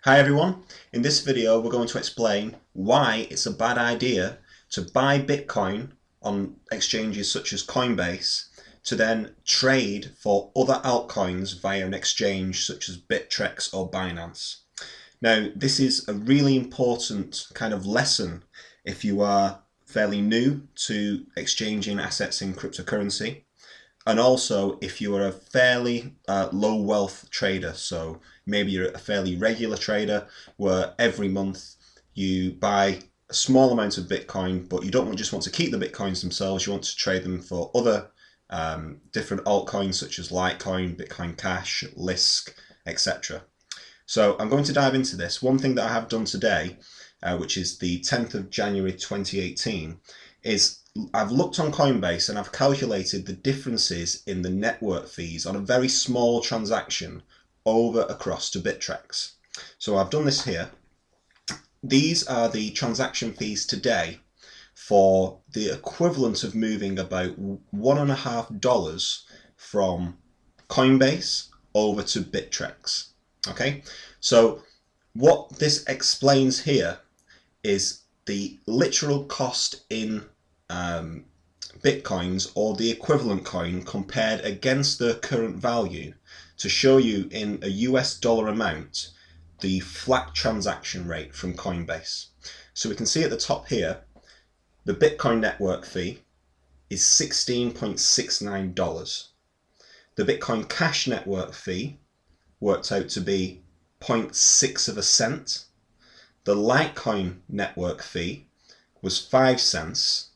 Hi everyone, in this video we're going to explain why it's a bad idea to buy Bitcoin on exchanges such as Coinbase to then trade for other altcoins via an exchange such as Bittrex or Binance. Now this is a really important kind of lesson if you are fairly new to exchanging assets in cryptocurrency. And also if you are a fairly low wealth trader, so maybe you're a fairly regular trader where every month you buy a small amount of Bitcoin, but you don't just want to keep the Bitcoins themselves, you want to trade them for other different altcoins such as Litecoin, Bitcoin Cash, Lisk, etc. So I'm going to dive into this. One thing that I have done today, which is the 10th of January 2018, is I've looked on Coinbase and I've calculated the differences in the network fees on a very small transaction over across to Bittrex. So I've done this here. These are the transaction fees today for the equivalent of moving about $1.50 from Coinbase over to Bittrex. Okay, so what this explains here is the literal cost in Bitcoins or the equivalent coin compared against the current value to show you in a US dollar amount the flat transaction rate from Coinbase. So we can see at the top here the Bitcoin network fee is $16.69. The Bitcoin Cash network fee worked out to be 0.6 of a cent. The Litecoin network fee was 5 cents.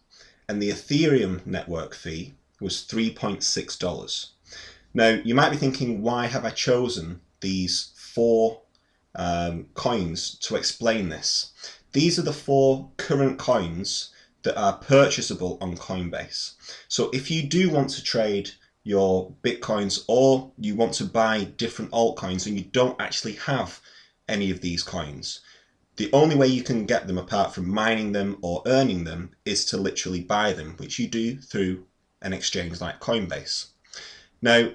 And the Ethereum network fee was $3.6. Now, you might be thinking, why have I chosen these four coins to explain this? These are the four current coins that are purchasable on Coinbase. So if you do want to trade your Bitcoins or you want to buy different altcoins and you don't actually have any of these coins, the only way you can get them apart from mining them or earning them is to literally buy them, which you do through an exchange like Coinbase. Now,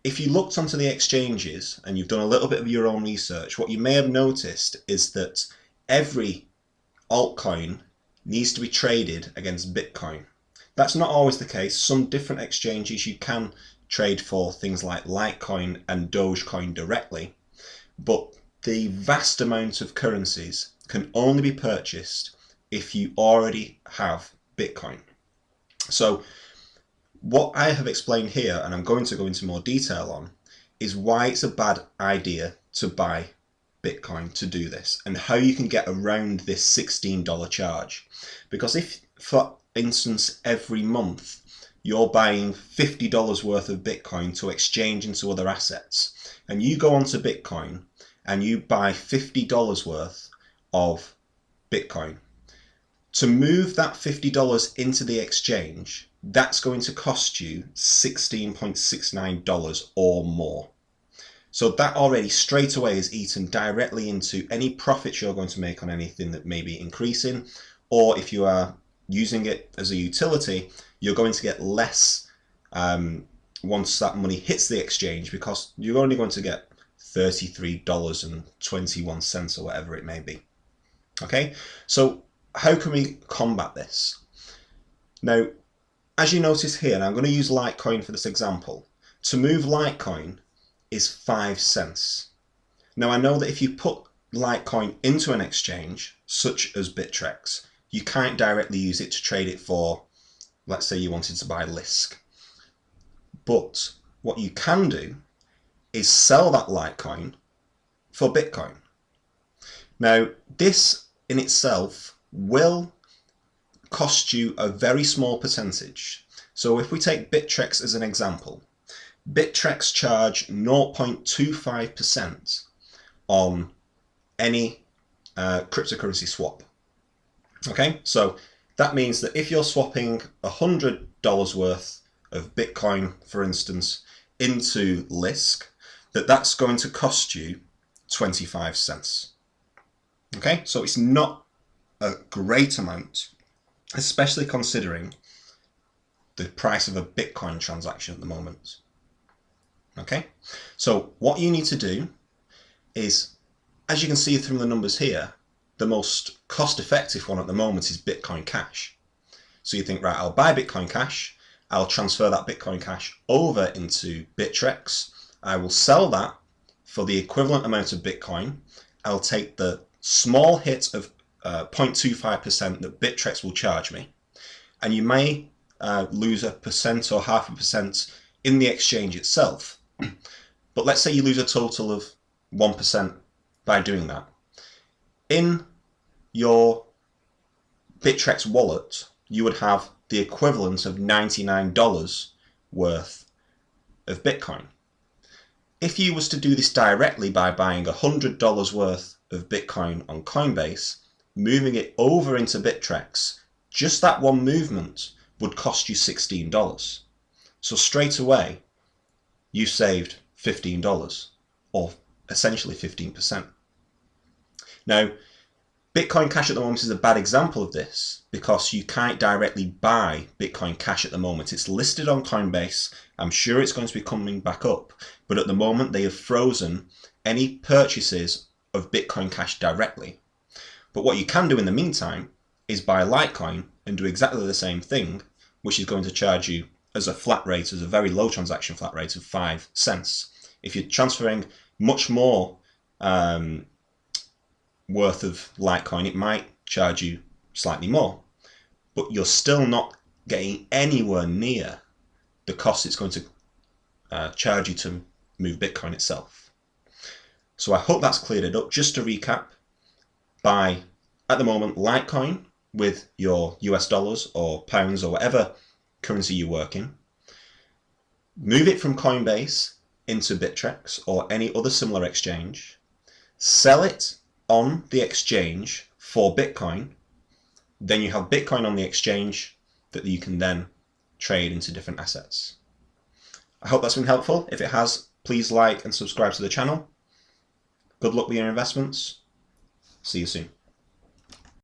if you looked onto the exchanges and you've done a little bit of your own research, what you may have noticed is that every altcoin needs to be traded against Bitcoin. That's not always the case. Some different exchanges you can trade for things like Litecoin and Dogecoin directly, but the vast amount of currencies can only be purchased if you already have Bitcoin. So what I have explained here, and I'm going to go into more detail on, is why it's a bad idea to buy Bitcoin to do this and how you can get around this $16 charge. Because if, for instance, every month you're buying $50 worth of Bitcoin to exchange into other assets, and you go onto Bitcoin and you buy $50 worth of Bitcoin, to move that $50 into the exchange, that's going to cost you $16.69 or more. So that already straight away is eaten directly into any profits you're going to make on anything that may be increasing, or if you are using it as a utility, you're going to get less once that money hits the exchange, because you're only going to get $33.21 or whatever it may be. Okay, so how can we combat this? Now, as you notice here, and I'm going to use Litecoin for this example, to move Litecoin is 5 cents. Now, I know that if you put Litecoin into an exchange, such as Bittrex, you can't directly use it to trade it for, let's say you wanted to buy Lisk. But what you can do is sell that Litecoin for Bitcoin. Now, this in itself will cost you a very small percentage. So if we take Bittrex as an example, Bittrex charge 0.25% on any cryptocurrency swap. Okay, so that means that if you're swapping $100 worth of Bitcoin, for instance, into Lisk, that's going to cost you 25 cents. Okay, so it's not a great amount, especially considering the price of a Bitcoin transaction at the moment. Okay, so what you need to do is as you can see from the numbers here, the most cost-effective one at the moment is Bitcoin Cash. So you think, right, I'll buy Bitcoin Cash, I'll transfer that Bitcoin Cash over into Bittrex, I will sell that for the equivalent amount of Bitcoin, I'll take the small hit of 0.25% that Bittrex will charge me, and you may lose 1% or 0.5% in the exchange itself. But let's say you lose a total of 1% by doing that. In your Bittrex wallet, you would have the equivalent of $99 worth of Bitcoin. If you was to do this directly by buying $100 worth of Bitcoin on Coinbase, moving it over into Bittrex, just that one movement would cost you $16. So straight away, you saved $15, or essentially 15%. Now, Bitcoin Cash at the moment is a bad example of this because you can't directly buy Bitcoin Cash at the moment. It's listed on Coinbase. I'm sure it's going to be coming back up, but at the moment they have frozen any purchases of Bitcoin Cash directly. But what you can do in the meantime is buy Litecoin and do exactly the same thing, which is going to charge you as a flat rate, as a very low transaction flat rate of 5 cents. If you're transferring much more worth of Litecoin, it might charge you slightly more, but you're still not getting anywhere near the cost it's going to charge you to move Bitcoin itself. So I hope that's cleared it up. Just to recap, buy at the moment Litecoin with your US dollars or pounds or whatever currency you work in. Move it from Coinbase into Bittrex or any other similar exchange. Sell it on the exchange for Bitcoin. Then you have Bitcoin on the exchange that you can then trade into different assets. I hope that's been helpful. If it has, please like and subscribe to the channel. Good luck with your investments. See you soon.